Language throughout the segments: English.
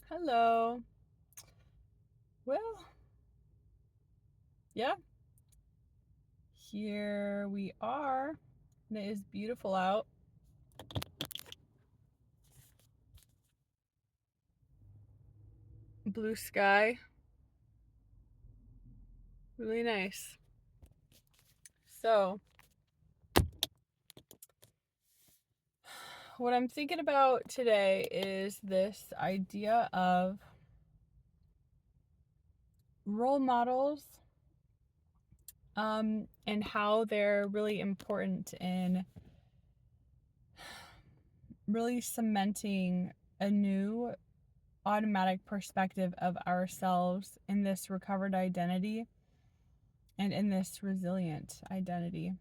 Hello. Well, yeah, here we are. And it is beautiful out. Blue sky. Really nice. So, what I'm thinking about today is this idea of role models and how they're really important in really cementing a new automatic perspective of ourselves in this recovered identity and in this resilient identity.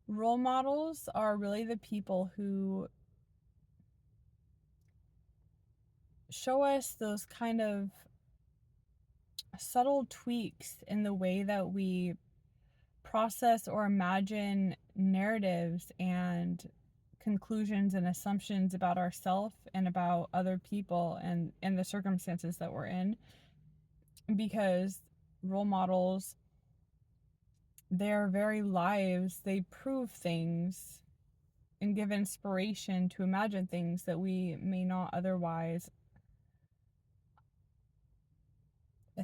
Role models are really the people who show us those kind of subtle tweaks in the way that we process or imagine narratives and conclusions and assumptions about ourselves and about other people and the circumstances that we're in, because role models, their very lives, they prove things and give inspiration to imagine things that we may not otherwise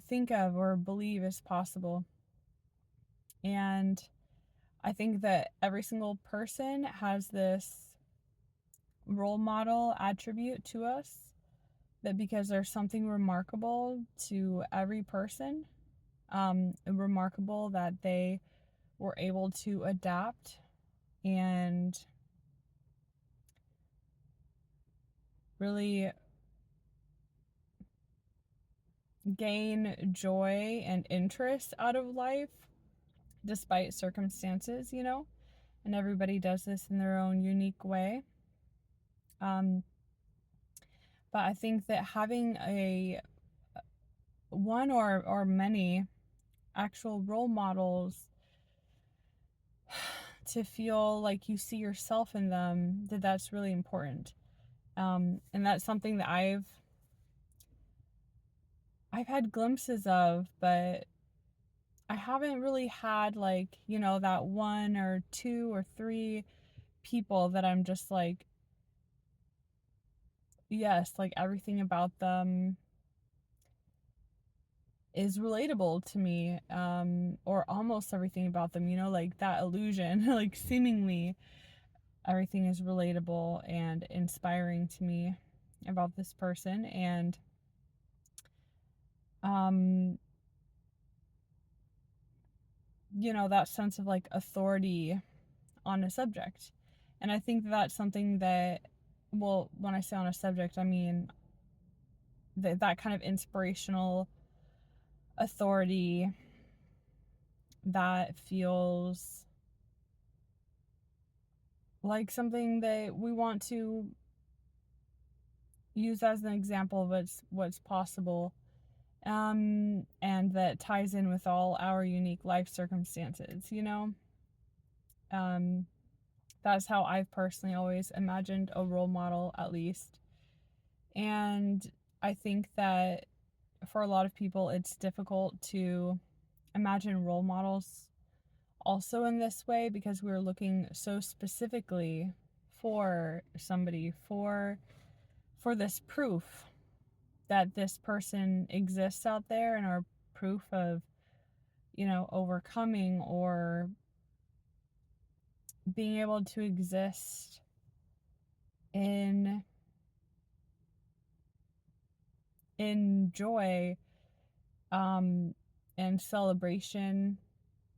think of or believe is possible. And I think that every single person has this role model attribute to us, that because there's something remarkable to every person, remarkable that they were able to adapt and really gain joy and interest out of life despite circumstances, and everybody does this in their own unique way. Um, but I think that having a one or many actual role models to feel like you see yourself in them, that's really important. And that's something that I've had glimpses of, but I haven't really had like, that one or two or three people that I'm just like, yes, like everything about them is relatable to me, or almost everything about them, like that illusion, like seemingly everything is relatable and inspiring to me about this person. And um that sense of like authority on a subject. And I think that's something that, well, when I say on a subject, I mean that kind of inspirational authority that feels like something that we want to use as an example of what's possible, and that ties in with all our unique life circumstances. Um, that's how I've personally always imagined a role model, at least. And I think that for a lot of people, it's difficult to imagine role models also in this way, because we're looking so specifically for somebody, for this proof that this person exists out there, and our proof of overcoming or being able to exist in joy, um and celebration,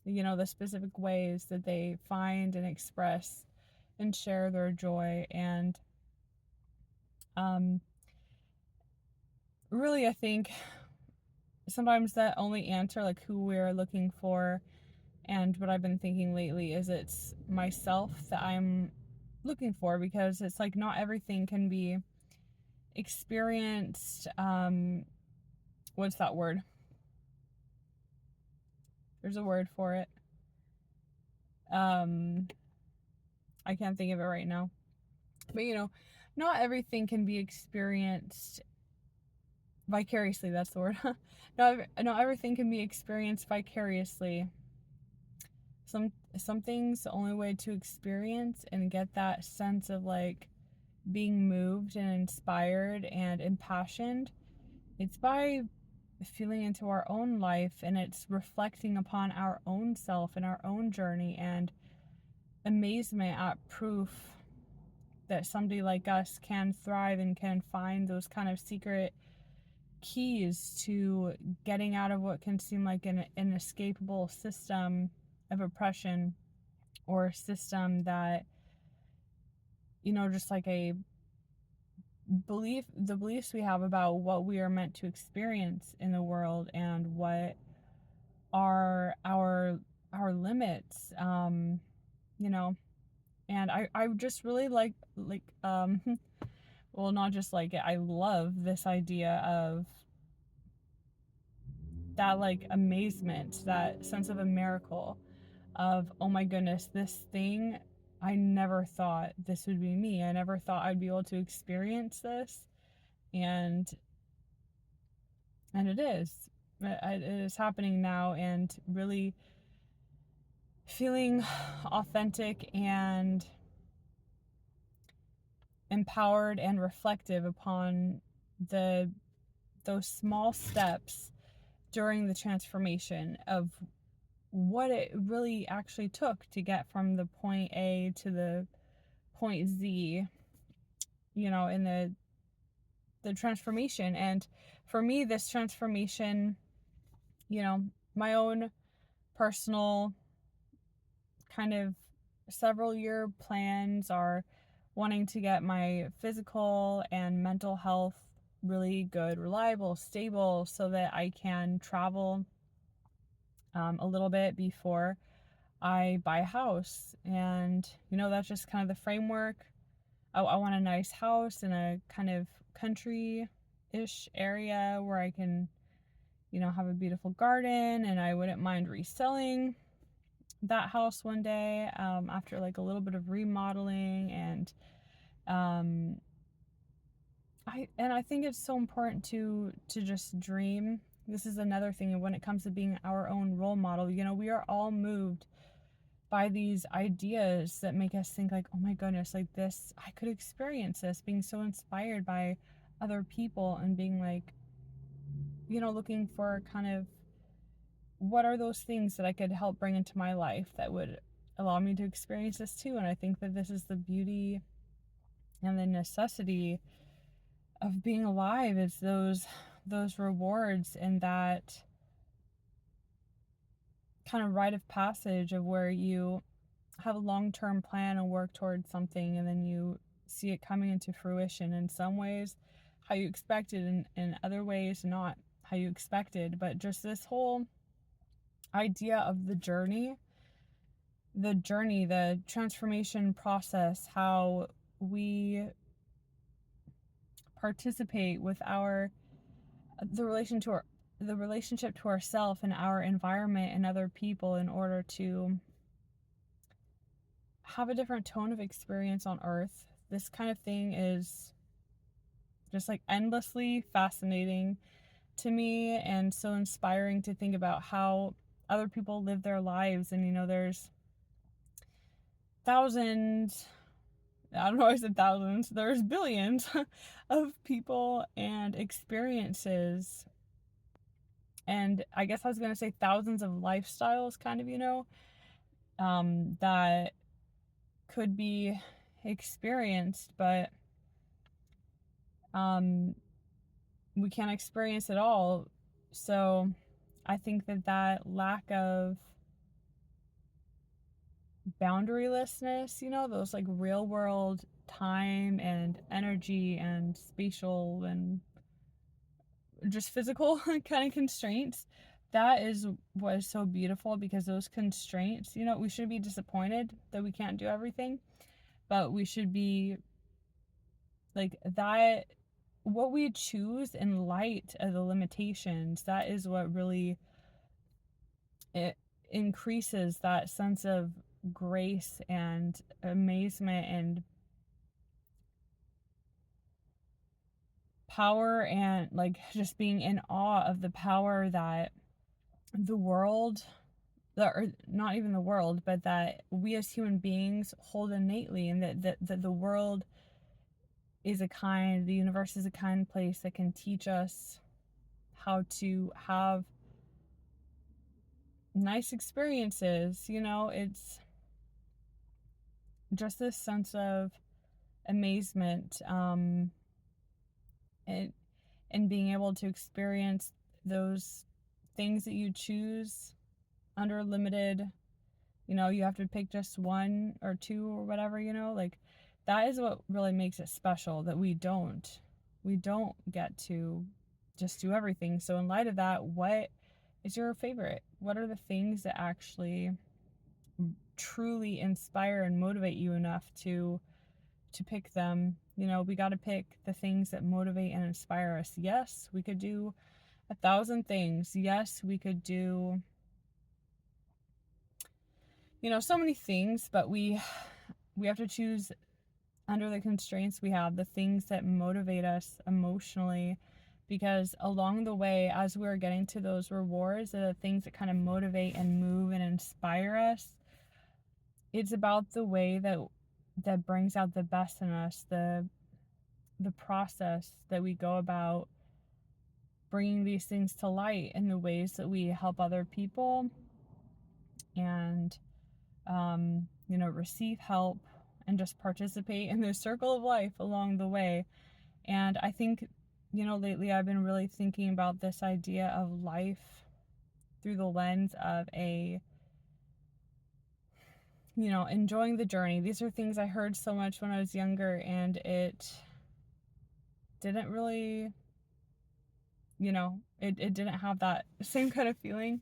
the specific ways that they find and express and share their joy. And um really, I think sometimes that only answer, like who we're looking for, and what I've been thinking lately is it's myself that I'm looking for, because it's like not everything can be experienced. What's that word? There's a word for it. um I can't think of it right now, but not everything can be experienced vicariously. That's the word. Not everything can be experienced vicariously. Some things, the only way to experience and get that sense of like being moved and inspired and impassioned, it's by feeling into our own life, and it's reflecting upon our own self and our own journey, and amazement at proof that somebody like us can thrive and can find those kind of secret keys to getting out of what can seem like an inescapable system of oppression, or a system that, just like a the beliefs we have about what we are meant to experience in the world and what are our limits, you know and I just really well, not just like it, I love this idea of that, like, amazement, that sense of a miracle, of, oh my goodness, this thing, I never thought this would be me. I never thought I'd be able to experience this. And it is. It is happening now, and really feeling authentic and empowered and reflective upon the those small steps during the transformation of what it really actually took to get from the point A to the point Z, in the transformation. And for me, this transformation, my own personal kind of several year plans are wanting to get my physical and mental health really good, reliable, stable, so that I can travel a little bit before I buy a house. And, that's just kind of the framework. I want a nice house in a kind of country ish area where I can, have a beautiful garden, and I wouldn't mind reselling that house one day, after like a little bit of remodeling. And um, I think it's so important to just dream. This is another thing when it comes to being our own role model. We are all moved by these ideas that make us think like, oh my goodness, like this, I could experience this, being so inspired by other people, and being like, looking for kind of what are those things that I could help bring into my life that would allow me to experience this too. And I think that this is the beauty and the necessity of being alive, is those rewards, and that kind of rite of passage of where you have a long-term plan and work towards something, and then you see it coming into fruition in some ways how you expected, and in other ways not how you expected. But just this whole idea of the transformation process, how we participate with the relationship to ourself and our environment and other people, in order to have a different tone of experience on earth. This kind of thing is just like endlessly fascinating to me, and so inspiring to think about how other people live their lives. And there's thousands, I don't know, I said thousands, there's billions of people and experiences, and I guess I was going to say thousands of lifestyles, kind of, that could be experienced. But we can't experience it all. So I think that lack of boundarylessness, those like real world time and energy and spatial and just physical kind of constraints, that is what is so beautiful. Because those constraints, we shouldn't be disappointed that we can't do everything, but we should be like that. What we choose in light of the limitations, that is what really, it increases that sense of grace and amazement, and power and like just being in awe of the power that the world, or not even the world, but that we as human beings hold innately, and that the world is the universe is a kind place that can teach us how to have nice experiences. It's just this sense of amazement, and, and being able to experience those things that you choose under limited, you have to pick just one or two or whatever, like that is what really makes it special, that we don't get to just do everything. So in light of that, what is your favorite? What are the things that actually truly inspire and motivate you enough to pick them? We got to pick the things that motivate and inspire us. Yes, we could do 1,000 things. Yes, we could do so many things, but we have to choose under the constraints we have, the things that motivate us emotionally, because along the way, as we're getting to those rewards, the things that kind of motivate and move and inspire us, it's about the way that brings out the best in us, the process that we go about bringing these things to light, in the ways that we help other people and receive help and just participate in the circle of life along the way. And I think, lately I've been really thinking about this idea of life through the lens of enjoying the journey. These are things I heard so much when I was younger, and it didn't really, it didn't have that same kind of feeling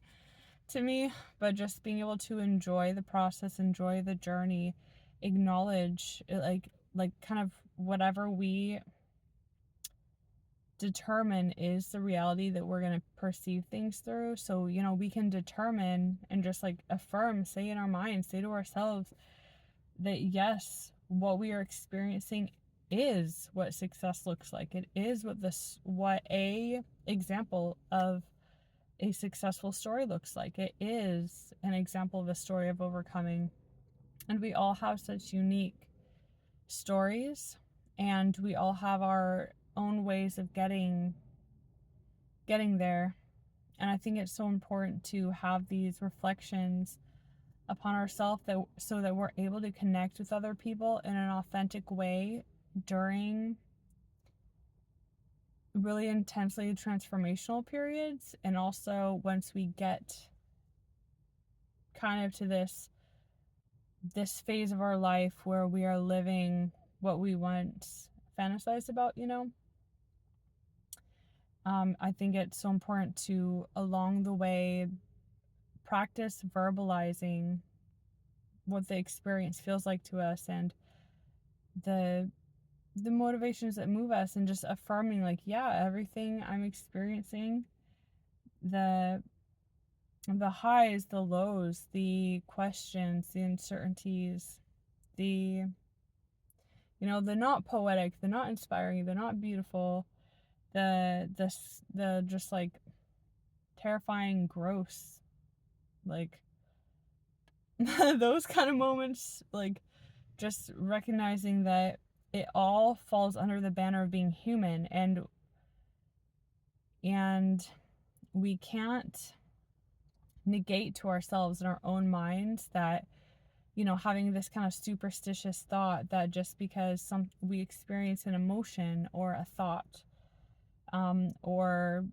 to me. But just being able to enjoy the process, enjoy the journey, acknowledge it, like kind of whatever we determine is the reality that we're going to perceive things through. So we can determine and just like affirm, say in our mind, say to ourselves that yes, what we are experiencing is what success looks like. It is what a example of a successful story looks like. It is an example of a story of overcoming. And we all have such unique stories, and we all have our own ways of getting there. And I think it's so important to have these reflections upon ourselves, so that we're able to connect with other people in an authentic way during really intensely transformational periods. And also once we get kind of to this phase of our life where we are living what we once fantasized about, I think it's so important to, along the way, practice verbalizing what the experience feels like to us, and the motivations that move us, and just affirming like, yeah, everything I'm experiencing, the highs, the lows, the questions, the uncertainties, the the not poetic, the not inspiring, the not beautiful, the just like terrifying, gross, like those kind of moments, like just recognizing that it all falls under the banner of being human, and we can't negate to ourselves in our own minds that having this kind of superstitious thought that just because we experience an emotion or a thought, or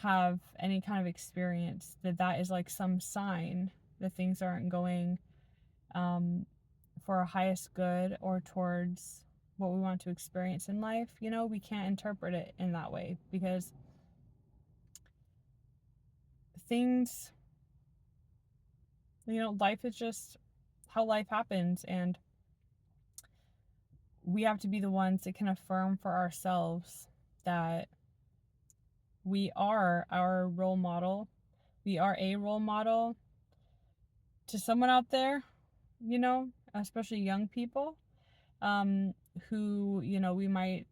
have any kind of experience, that is like some sign that things aren't going for our highest good or towards what we want to experience in life. We can't interpret it in that way, because things, life is just how life happens, and we have to be the ones that can affirm for ourselves that we are our role model. We are a role model to someone out there, especially young people, who, we might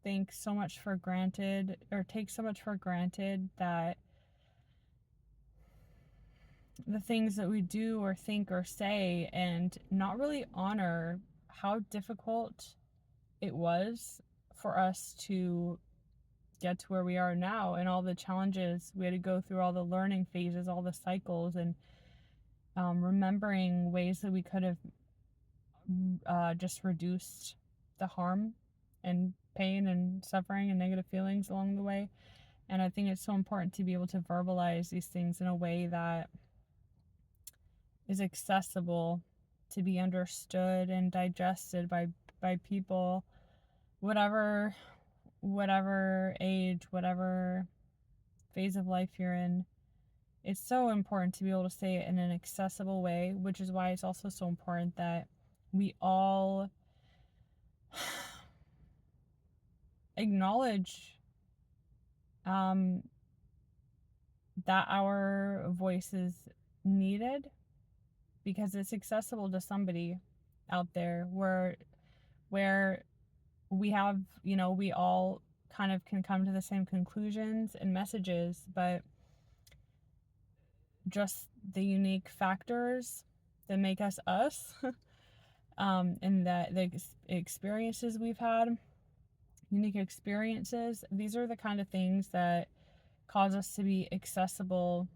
think so much for granted, or take so much for granted, that the things that we do or think or say, and not really honor how difficult it was for us to get to where we are now, and all the challenges we had to go through, all the learning phases, all the cycles, and remembering ways that we could have just reduced the harm and pain and suffering and negative feelings along the way. And I think it's so important to be able to verbalize these things in a way that is accessible, to be understood and digested by people, whatever age, whatever phase of life you're in. It's so important to be able to say it in an accessible way, which is why it's also so important that we all acknowledge that our voice is needed, because it's accessible to somebody out there, where we have, we all kind of can come to the same conclusions and messages, but just the unique factors that make us us, and that the experiences we've had, unique experiences, these are the kind of things that cause us to be accessible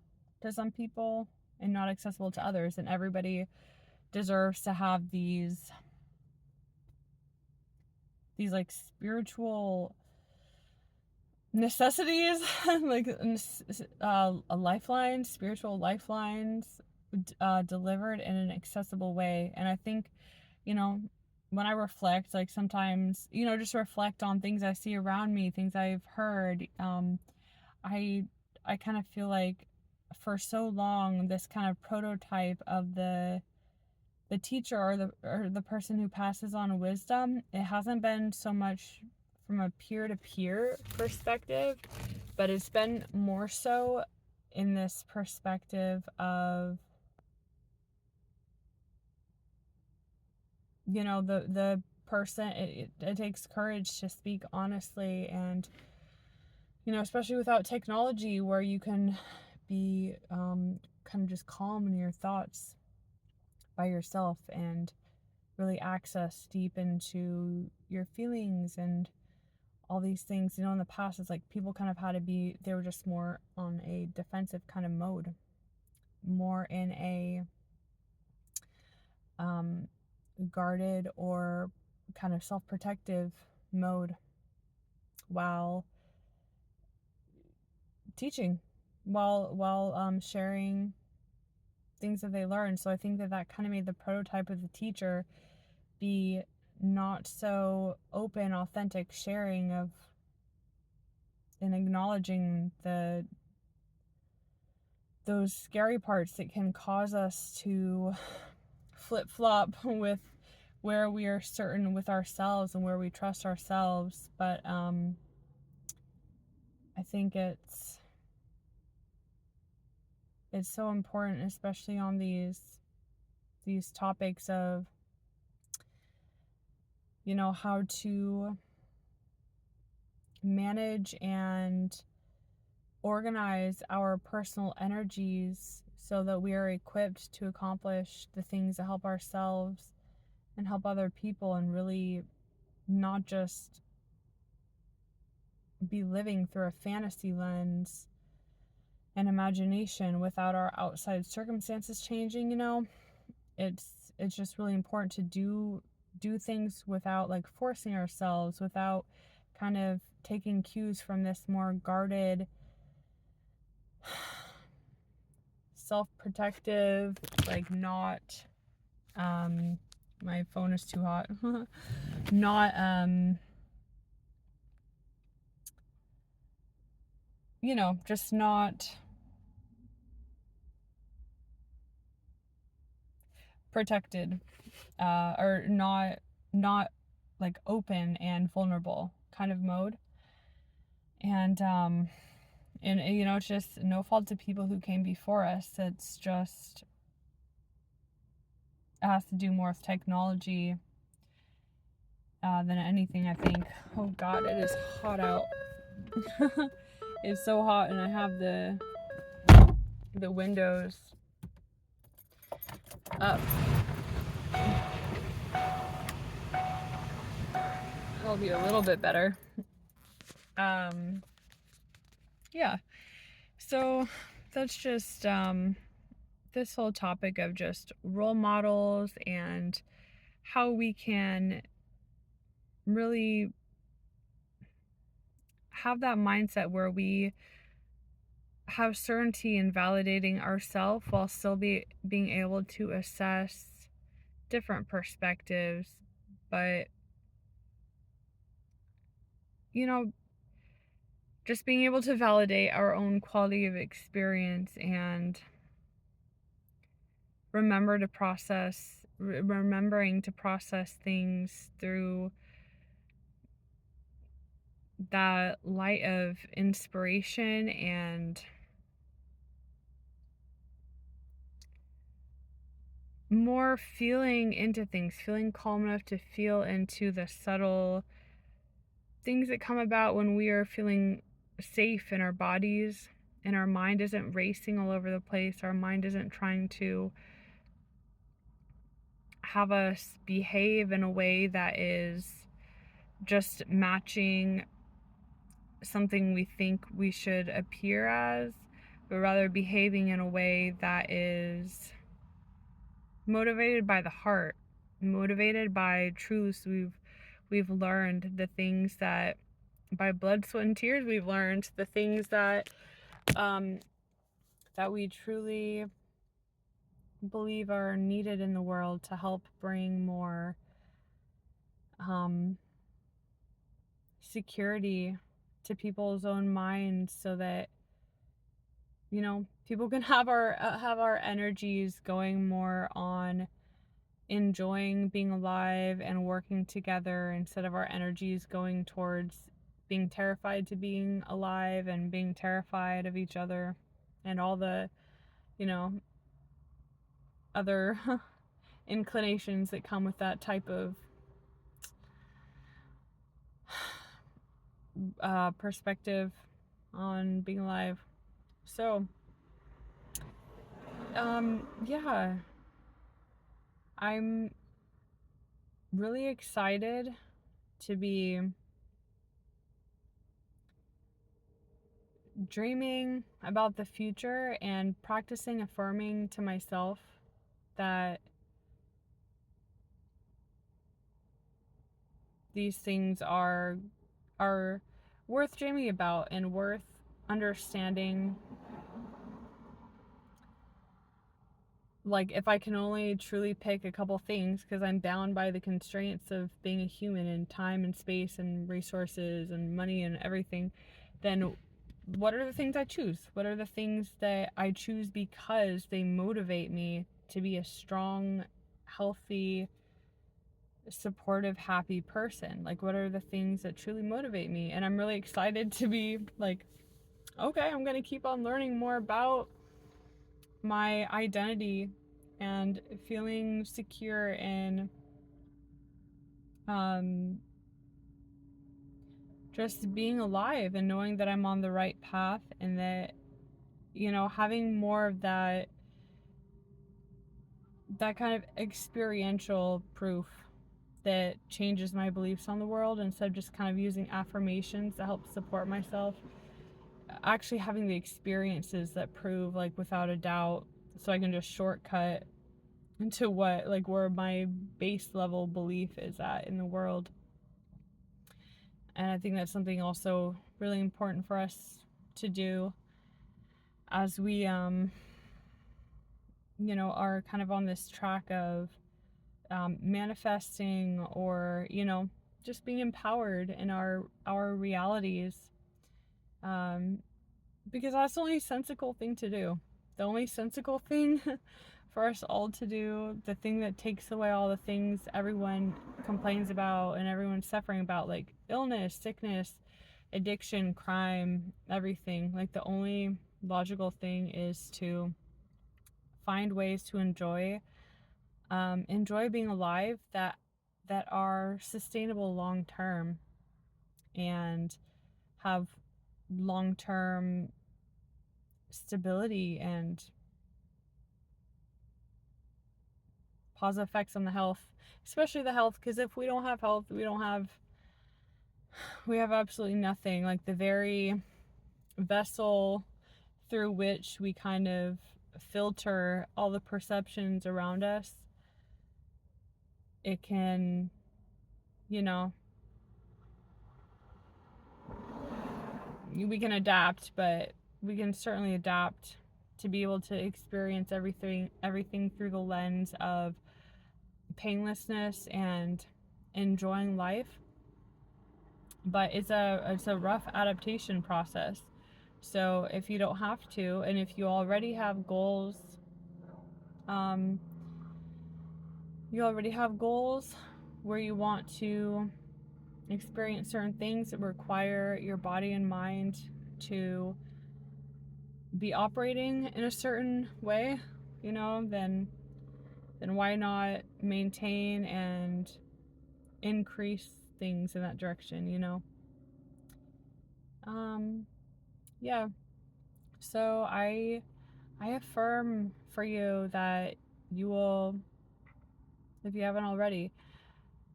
to some people and not accessible to others. And everybody deserves to have these like spiritual necessities, like spiritual lifelines, delivered in an accessible way. And I think, when I reflect, like sometimes, just reflect on things I see around me, things I've heard, I kind of feel like for so long, this kind of prototype of the teacher, or the person who passes on wisdom, it hasn't been so much from a peer-to-peer perspective, but it's been more so in this perspective of, the person. It takes courage to speak honestly, and especially without technology, where you can be kind of just calm in your thoughts by yourself, and really access deep into your feelings and all these things. In the past, it's like people kind of had to be, they were just more on a defensive kind of mode, more in a guarded or kind of self-protective mode, while teaching, while sharing things that they learned. So I think that kind of made the prototype of the teacher be not so open, authentic sharing of, and acknowledging those scary parts that can cause us to flip-flop with where we are certain with ourselves and where we trust ourselves. But I think it's so important, especially on these topics of, how to manage and organize our personal energies so that we are equipped to accomplish the things that help ourselves and help other people, and really not just be living through a fantasy lens and imagination without our outside circumstances changing. It's just really important to do things without like forcing ourselves, without kind of taking cues from this more guarded, self-protective, like not my phone is too hot. Not just not protected, or not like open and vulnerable kind of mode. And it's just no fault to people who came before us. It's just, it has to do more with technology than anything, I think. Oh God, it is hot out. It's so hot, and I have the windows up. It'll be a little bit better. Yeah. So that's just this whole topic of just role models and how we can really have that mindset where we have certainty in validating ourselves while still being able to assess different perspectives. But, you know, just being able to validate our own quality of experience and remembering to process things through that light of inspiration and more feeling into things, feeling calm enough to feel into the subtle things that come about when we are feeling safe in our bodies and our mind isn't racing all over the place. Our mind isn't trying to have us behave in a way that is just matching something we think we should appear as, but rather behaving in a way that is motivated by the heart, motivated by truths we've learned, the things that by blood, sweat, and tears we've learned, the things that that we truly believe are needed in the world to help bring more security to people's own minds, so that people can have our energies going more on enjoying being alive and working together, instead of our energies going towards being terrified to being alive and being terrified of each other and all the other inclinations that come with that type of perspective on being alive. So yeah, I'm really excited to be dreaming about the future and practicing affirming to myself that these things are worth dreaming about and worth understanding. Like, if I can only truly pick a couple things, because I'm bound by the constraints of being a human in time and space and resources and money and everything, then what are the things I choose? What are the things that I choose because they motivate me to be a strong, healthy, supportive, happy person? Like, what are the things that truly motivate me? And I'm really excited to be like, okay, I'm going to keep on learning more about my identity and feeling secure in just being alive and knowing that I'm on the right path, and that having more of that kind of experiential proof that changes my beliefs on the world, instead of just kind of using affirmations to help support myself. Actually having the experiences that prove, like, without a doubt, so I can just shortcut into where my base level belief is at in the world. And I think that's something also really important for us to do as we are kind of on this track of manifesting, or just being empowered in our realities, because that's the only sensical thing to do. The only sensical thing for us all to do, the thing that takes away all the things everyone complains about and everyone's suffering about, like illness, sickness, addiction, crime, everything. Like, the only logical thing is to find ways to enjoy being alive that that are sustainable long term and have long term stability and positive effects on the health, especially the health, because if we don't have health, we have absolutely nothing. Like the very vessel through which we kind of filter all the perceptions around us, it can, you know, we can adapt, but we can certainly adapt to be able to experience everything through the lens of painlessness and enjoying life. But it's a rough adaptation process. So if you don't have to, and if you already have goals, um, where you want to experience certain things that require your body and mind to be operating in a certain way, then why not maintain and increase things in that direction, Yeah. So I affirm for you that you will, if you haven't already,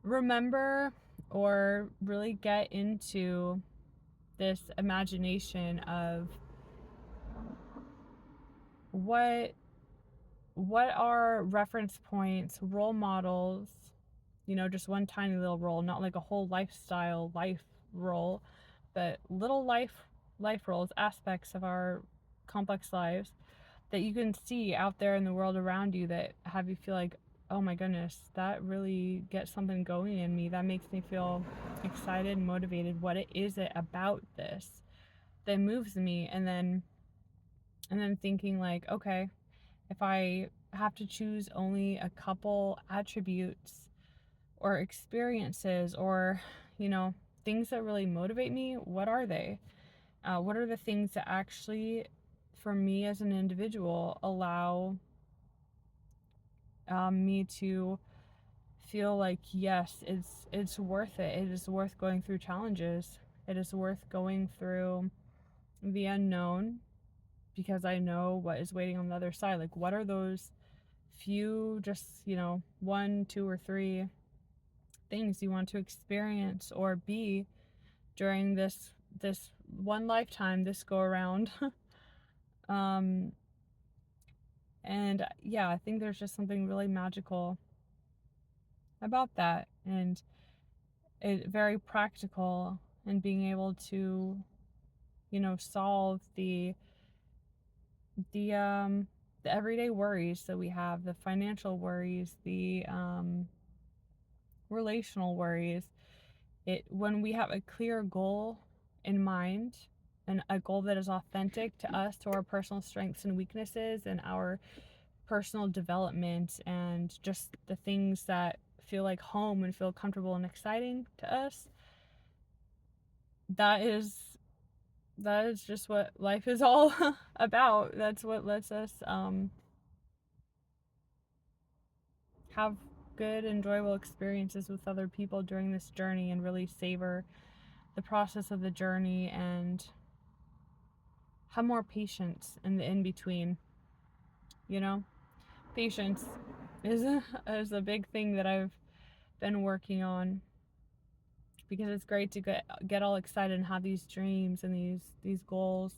remember or really get into this imagination of what are reference points, role models, just one tiny little role, not like a whole life role, but little life roles, aspects of our complex lives that you can see out there in the world around you that have you feel like, oh my goodness, that really gets something going in me. That makes me feel excited and motivated. What is it about this that moves me? And then thinking like, okay, if I have to choose only a couple attributes or experiences or, things that really motivate me, what are they? What are the things that actually, for me as an individual, allow me to feel like, yes, it's worth it. It is worth going through challenges. It is worth going through the unknown because I know what is waiting on the other side. Like, what are those few, just, one, two, or three things you want to experience or be during this one lifetime, this go around? um and yeah, I think there's just something really magical about that, and it very practical, and being able to, solve the everyday worries that we have, the financial worries, the relational worries. It When we have a clear goal in mind, and a goal that is authentic to us, to our personal strengths and weaknesses, and our personal development, and just the things that feel like home and feel comfortable and exciting to us, that is just what life is all about. That's what lets us have good, enjoyable experiences with other people during this journey, and really savor the process of the journey, and have more patience in the in between. Patience is a big thing that I've been working on, because it's great to get all excited and have these dreams and these goals,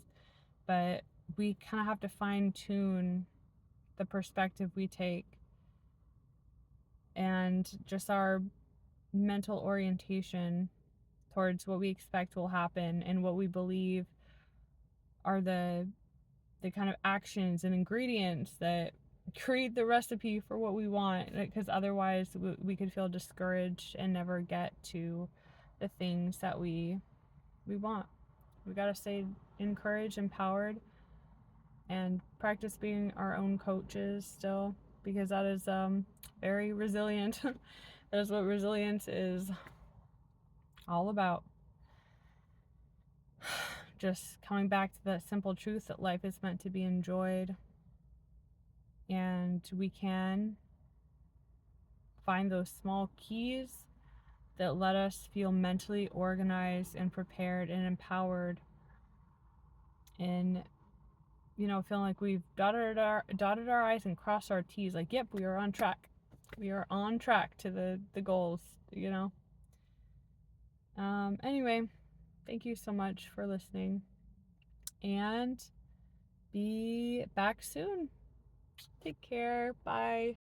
but we kind of have to fine tune the perspective we take, and just our mental orientation towards what we expect will happen, and what we believe are the kind of actions and ingredients that create the recipe for what we want, because otherwise we could feel discouraged and never get to the things that we want. We got to stay encouraged, empowered, and practice being our own coaches still, because that is very resilient. That is what resilience is all about. Just coming back to that simple truth that life is meant to be enjoyed, and we can find those small keys that let us feel mentally organized and prepared and empowered, and feeling like we've dotted our I's and crossed our T's. Like, yep, we are on track. We are on track to the goals. Anyway, thank you so much for listening, and be back soon. Take care. Bye.